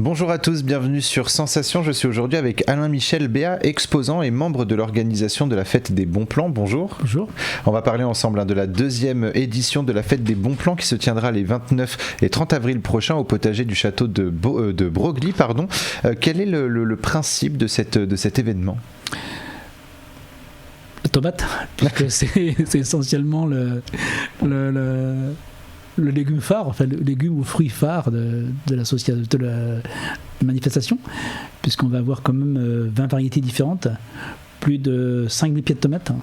Bonjour à tous, bienvenue sur Sensation. Je suis aujourd'hui avec Alain-Michel Béat, exposant et membre de l'organisation de la Fête des Bons Plans. Bonjour. Bonjour. On va parler ensemble de la deuxième édition de la Fête des Bons Plans qui se tiendra les 29 et 30 avril prochains au potager du château de Broglie. Quel est le principe de cet événement ? La tomate, puisque c'est essentiellement le légume phare, enfin le légume ou fruit phare de la manifestation, puisqu'on va avoir quand même 20 variétés différentes, plus de 5000 pieds de tomates,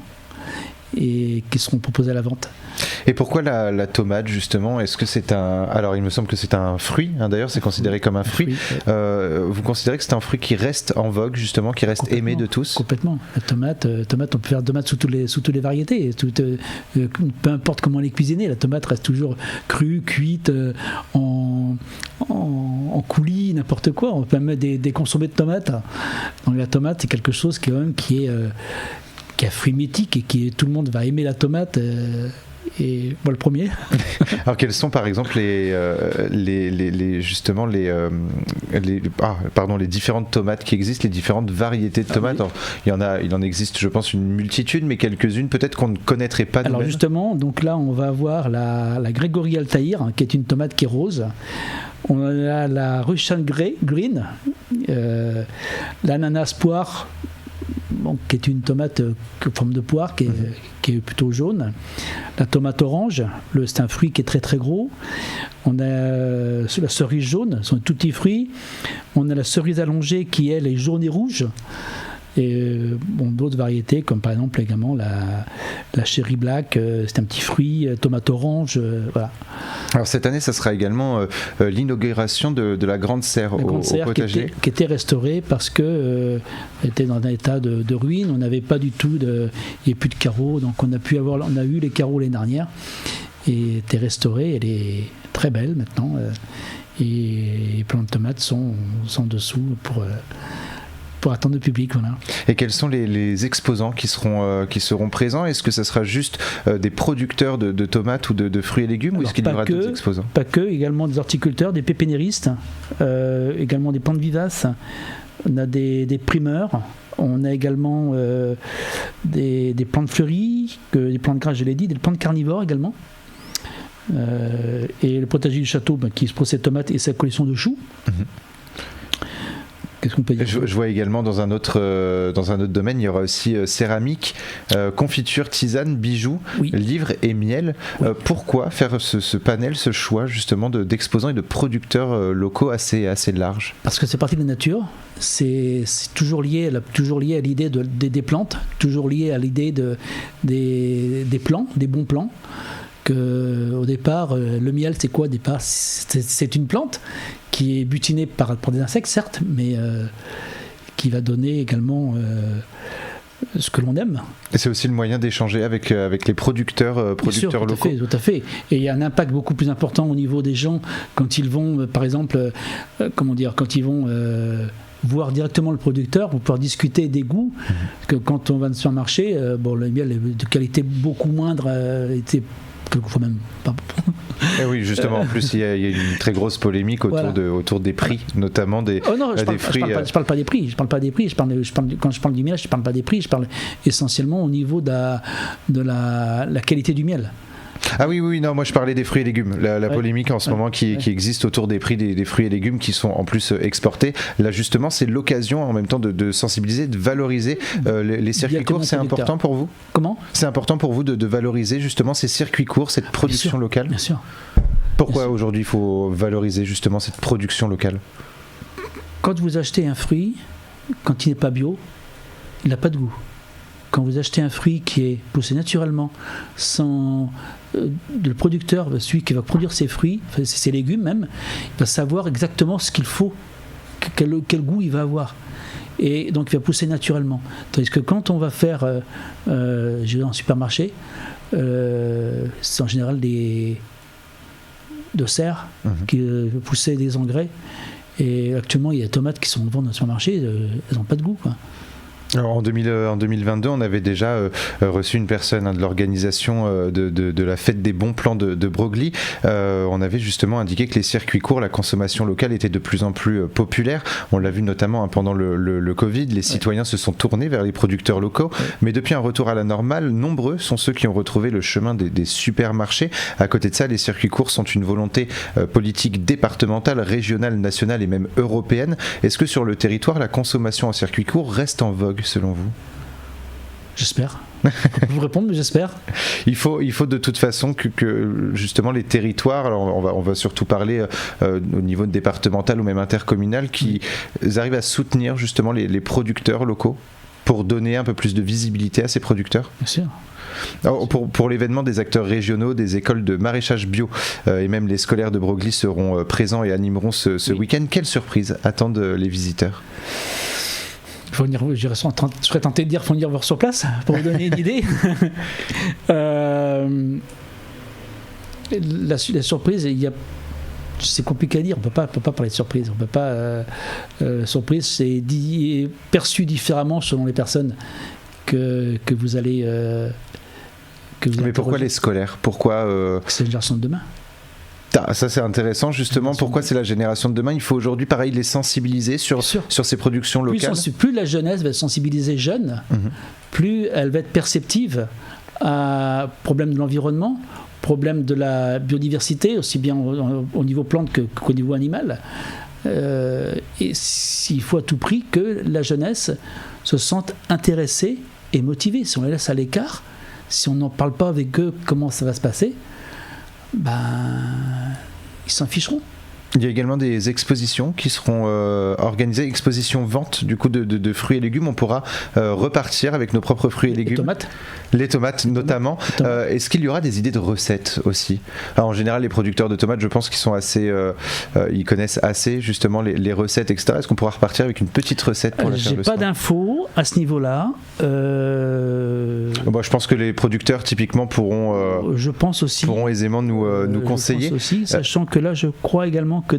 et qui seront proposées à la vente. Et pourquoi la tomate justement ? Est-ce que c'est alors il me semble que c'est un fruit, d'ailleurs c'est considéré comme un fruit. Vous considérez que c'est un fruit qui reste en vogue justement, qui reste aimé de tous ? Complètement. La tomate, on peut faire tomate sous toutes les variétés, peu importe comment elle est cuisinée, la tomate reste toujours crue, cuite, en coulis, n'importe quoi. On peut mettre des consommés de tomates. Donc la tomate c'est quelque chose qui est un fruit mythique et tout le monde va aimer la tomate. Et moi le premier. Alors quelles sont par exemple les différentes tomates qui existent, les différentes variétés de tomates ? Alors, il en existe je pense une multitude, mais quelques-unes peut-être qu'on ne connaîtrait pas. Alors justement, donc là on va avoir la Gregory Altaïr, qui est une tomate qui est rose. On a la Russian Green, l'ananas poire, qui est une tomate en forme de poire qui est plutôt jaune. La tomate orange, c'est un fruit qui est très très gros. On a la cerise jaune, ce sont tout petits fruits. On a la cerise allongée qui elle est jaune et rouge. Et d'autres variétés comme par exemple également la cherry black, c'est un petit fruit, tomate orange, voilà. Alors cette année ça sera également l'inauguration de la grande serre au potager qui était restaurée parce que elle était dans un état de ruine. On n'avait pas du tout il n'y avait plus de carreaux, donc on a eu les carreaux l'année dernière et était restaurée. Elle est très belle maintenant et les plants de tomates sont dessous pour attendre le public, voilà. Et quels sont les exposants qui seront présents ? Est-ce que ça sera juste des producteurs de tomates ou de fruits et légumes, ou est-ce qu'il y aura d'autres exposants ? Pas que, également des horticulteurs, des pépénéristes, également des plantes vivaces. On a des primeurs. On a également des plantes fleuries, des plantes grasses, je l'ai dit, des plantes carnivores également. Et le potager du château qui se procède tomates et sa collection de choux. Qu'est-ce qu'on peut dire ? Je vois également dans un autre domaine, il y aura aussi céramique, confiture, tisane, bijoux, livres et miel. Pourquoi faire ce panel, ce choix justement d'exposants et de producteurs locaux assez large ? Parce que c'est parti de la nature, c'est toujours lié à l'idée des plantes, toujours lié à l'idée des plants, des bons plants. Au départ, le miel c'est quoi au départ ? C'est une plante qui est butinée par des insectes certes, mais qui va donner également ce que l'on aime. Et c'est aussi le moyen d'échanger avec les producteurs locaux. Tout à fait. Et il y a un impact beaucoup plus important au niveau des gens quand ils vont, par exemple, quand ils vont voir directement le producteur pour pouvoir discuter des goûts. Que quand on va sur un marché, le miel est de qualité beaucoup moindre, quelquefois même pas. Et oui, justement, en plus il y a une très grosse polémique autour des prix, notamment des fruits. Je parle pas des prix. Quand je parle du miel, je parle pas des prix. Je parle essentiellement au niveau de la qualité du miel. Ah oui, non, moi je parlais des fruits et légumes. La polémique en ce moment qui existe autour des prix des fruits et légumes qui sont en plus exportés. Là justement, c'est l'occasion en même temps de sensibiliser, de valoriser les circuits courts. C'est important pour vous ? Comment ? C'est important pour vous de valoriser justement ces circuits courts, cette production locale ? Bien sûr. Pourquoi aujourd'hui il faut valoriser justement cette production locale ? Quand vous achetez un fruit, quand il n'est pas bio, il n'a pas de goût. Quand vous achetez un fruit qui est poussé naturellement, sans le producteur, celui qui va produire ses fruits, ses légumes même, il va savoir exactement ce qu'il faut, quel goût il va avoir. Et donc il va pousser naturellement. Tandis que quand on va faire je vais en supermarché, c'est en général de serre qui poussaient des engrais. Et actuellement, il y a des tomates qui sont vendues dans le supermarché, elles n'ont pas de goût, quoi. Alors en 2022, on avait déjà reçu une personne de l'organisation de la fête des bons plans de Broglie. On avait justement indiqué que les circuits courts, la consommation locale était de plus en plus populaire. On l'a vu notamment pendant le Covid, les citoyens se sont tournés vers les producteurs locaux. Mais depuis un retour à la normale, nombreux sont ceux qui ont retrouvé le chemin des supermarchés. À côté de ça, les circuits courts sont une volonté politique départementale, régionale, nationale et même européenne. Est-ce que sur le territoire, la consommation en circuits courts reste en vogue selon vous ? J'espère. Je peux vous répondre, mais j'espère. Il faut de toute façon que justement les territoires, alors on va surtout parler au niveau départemental ou même intercommunal, qui arrivent à soutenir justement les producteurs locaux pour donner un peu plus de visibilité à ces producteurs. Bien sûr. Alors, pour l'événement, des acteurs régionaux, des écoles de maraîchage bio et même les scolaires de Broglie seront présents et animeront ce week-end. Quelle surprise attendent les visiteurs ? Je serais tenté de dire qu'il faut venir voir sur place pour vous donner une idée. La surprise, c'est compliqué à dire. On peut pas parler de surprise. On peut pas. Surprise, c'est perçu différemment selon les personnes que vous allez. Mais pourquoi les scolaires ? Pourquoi C'est une génération de demain. Ça c'est intéressant justement. Pourquoi c'est la génération de demain ? Il faut aujourd'hui pareil les sensibiliser sur ces productions locales. Plus la jeunesse va être sensibilisée jeune, plus elle va être perceptive à problème de l'environnement, problème de la biodiversité, aussi bien au niveau plante qu'au niveau animal. Et il faut à tout prix que la jeunesse se sente intéressée et motivée. Si on les laisse à l'écart, si on n'en parle pas avec eux comment ça va se passer, ils s'en ficheront. Il y a également des expositions qui seront organisées, expositions vente du coup de fruits et légumes. On pourra repartir avec nos propres fruits et légumes. Les tomates notamment. Est-ce qu'il y aura des idées de recettes aussi ? Alors, en général, les producteurs de tomates, je pense qu'ils sont assez, ils connaissent assez justement les recettes, etc. Est-ce qu'on pourra repartir avec une petite recette pour la faire le soir ? J'ai pas d'infos à ce niveau-là. Je pense que les producteurs typiquement pourront aisément nous conseiller. Je pense aussi, sachant que là, je crois également que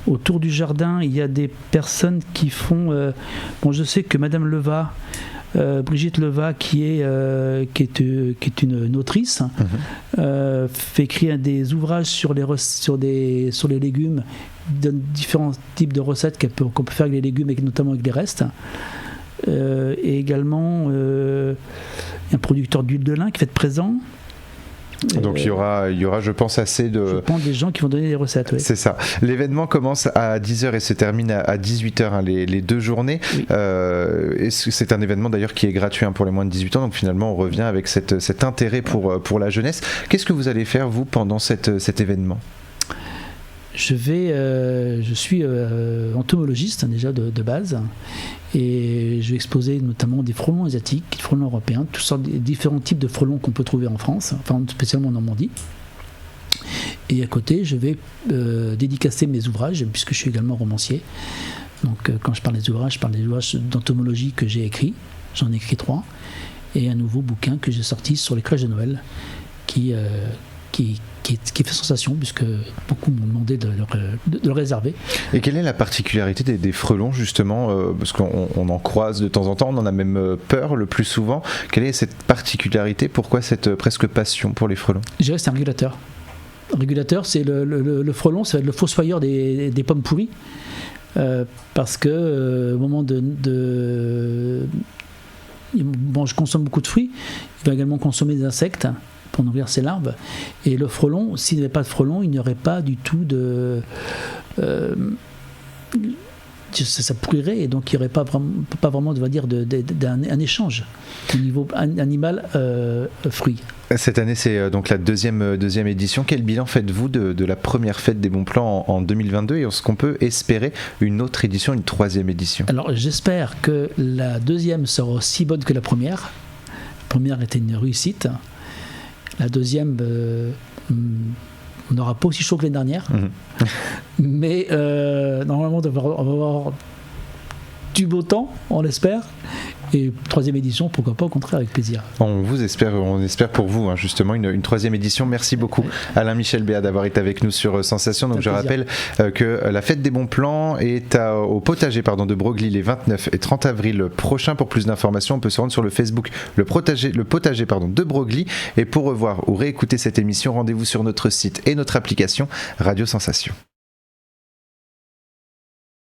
autour du jardin, il y a des personnes qui font. Je sais que Madame Leva, Brigitte Leva, qui est une autrice, fait écrire des ouvrages sur les légumes, donne différents types de recettes qu'on peut faire avec les légumes, et notamment avec les restes. Et également un producteur d'huile de lin qui va être présent. Donc il y aura, je pense, assez de... Je pense des gens qui vont donner des recettes, oui. C'est ça. L'événement commence à 10h et se termine à 18h, les deux journées. Oui. C'est un événement d'ailleurs qui est gratuit pour les moins de 18 ans, donc finalement on revient avec cet intérêt pour la jeunesse. Qu'est-ce que vous allez faire, vous, pendant cet événement ? Je suis entomologiste déjà de base, et je vais exposer notamment des frelons asiatiques, des frelons européens, toutes sortes de différents types de frelons qu'on peut trouver en France, enfin spécialement en Normandie. Et à côté, je vais dédicacer mes ouvrages, puisque je suis également romancier. Donc quand je parle des ouvrages, je parle des ouvrages d'entomologie que j'ai écrits. J'en ai écrit 3, et un nouveau bouquin que j'ai sorti sur les crèches de Noël, qui fait sensation, puisque beaucoup m'ont demandé de le réserver. Et quelle est la particularité des frelons, justement, parce qu'on en croise de temps en temps, on en a même peur le plus souvent. Quelle est cette particularité ? Pourquoi cette presque passion pour les frelons ? Je dirais que c'est un régulateur. Un régulateur, c'est le frelon, ça va être le fossoyeur des pommes pourries, parce que au moment je consomme beaucoup de fruits, il va également consommer des insectes pour nourrir ses larves. Et le frelon, s'il n'y avait pas de frelon, il n'y aurait pas du tout de... ça pourrirait, et donc il n'y aurait pas vraiment, on va dire, d'un échange au niveau animal-fruit. Cette année, c'est donc la deuxième édition. Quel bilan faites-vous de la première fête des bons plans en 2022, et est-ce qu'on peut espérer une autre édition, une troisième édition ? Alors j'espère que la deuxième sera aussi bonne que la première. La première était une réussite. La deuxième, on n'aura pas aussi chaud que l'année dernière, mais normalement on va avoir du beau temps, on l'espère, Et 3e édition, pourquoi pas, au contraire, avec plaisir. On espère pour vous, hein, justement, une 3e édition. Merci beaucoup, Alain-Michel Béat, d'avoir été avec nous sur Sensation. Donc, je rappelle que la fête des bons plans est au potager de Broglie les 29 et 30 avril prochains. Pour plus d'informations, on peut se rendre sur le Facebook le potager de Broglie. Et pour revoir ou réécouter cette émission, rendez-vous sur notre site et notre application Radio Sensation.